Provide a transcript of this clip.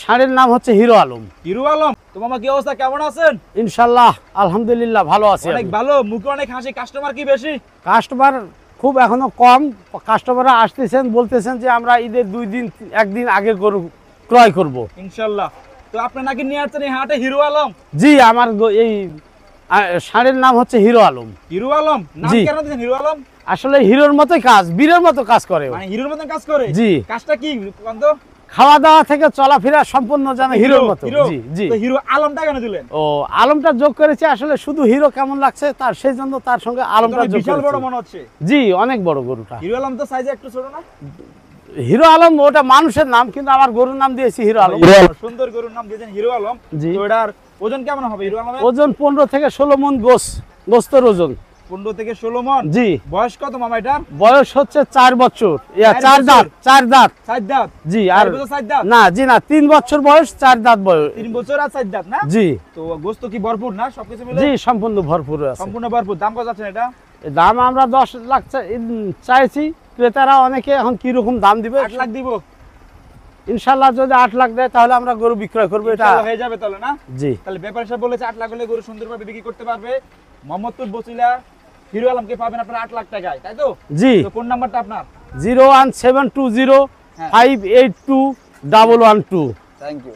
ষাঁড়ের নাম হচ্ছে hero Alam. Hero Alam, তোমার কি অবস্থা, কেমন আছেন? ইনশাল্লাহ আলহামদুলিল্লাহ ভালো আছি। অনেক ভালো, মুখে অনেক হাসি। কাস্টমার কি বেশি? কাস্টমার খুব এখনো কম। কাস্টমাররা আসতেছেন, বলতেছেন যে আমরা ঈদের 2 দিন 1 দিন আগে গরু ক্রয় করব ইনশাল্লাহ। তো আপনি নাকি নিয়ে আসছেন এই হাটে হিরো আলম? জি, আমার এই ষাঁড়ের নাম হচ্ছে হিরো আলম। হিরো আলম নাম কেন দিয়েছেন হিরো আলম? আসলে হিরোর মতোই কাজ, বীরের মতো কাজ করে। মানে হিরোর মতন কাজ করে? জি। কাজটা কি বন্ধ? খাওয়া দাওয়া থেকে চলাফেরা সম্পূর্ণ যেন হিরোর মতো। জি জি। তো হিরো আলমটা কেন দিলেন? ও, আলমটা যোগ করেছে আসলে শুধু হিরো কেমন লাগছে তার, সেই জন্য তার সঙ্গে আলমটা যোগ বিশাল করেছি। বড় মনে হচ্ছে। জি, অনেক বড় গরুটা। হিরো আলম তো সাইজে একটু ছোট না? হিরো আলম ওটা মানুষের নাম, কিন্তু আমার গরুর নাম দিয়েছি হিরো আলম। সুন্দর গরুর নাম দিয়েছেন হিরো আলম। জি। তো এটার ওজন কেমন হবে হিরো আলমের? ওজন 15 থেকে 16 মণ গোস্তের ওজন। 15 থেকে 16 মণ। জি। বয়স কত মামা এটার? বয়স হচ্ছে 4 বছর। 4 দাঁত। 4 দাঁত। 4 দাঁত। জি। 4 বছর 4 দাঁত? না জি না, 3 বছর বয়স, 4 দাঁত বয়স। 3 বছর আর 4 দাঁত না? জি। তো গোশত কি ভরপুর না সবকিছু মিলে? জি, সম্পূর্ণ ভরপুর আছে। সম্পূর্ণ ভরপুর। দাম কত যাচ্ছে এটা? দাম আমরা 10 লাখ চাইছি। ক্রেতারা অনেকে এখন কি রকম দাম দিবে? 8 লাখ দিব ইনশাআল্লাহ। যদি 8 লাখ দেয় তাহলে আমরা গরু বিক্রয় করব। এটা হয়ে যাবে তাহলে না? জি। তাহলে ব্যাপারী সাহেব বলেছে 8 লাখ হলে গরু সুন্দরভাবে বিক্রি করতে পারবে। মোহাম্মদপুর বছিলা হিরো আলমকে পাবেন আপনারা 8 লাখ টাকায়, তাই তো? জি। তো ফোন নাম্বারটা আপনার? 01720 582 112। Thank you.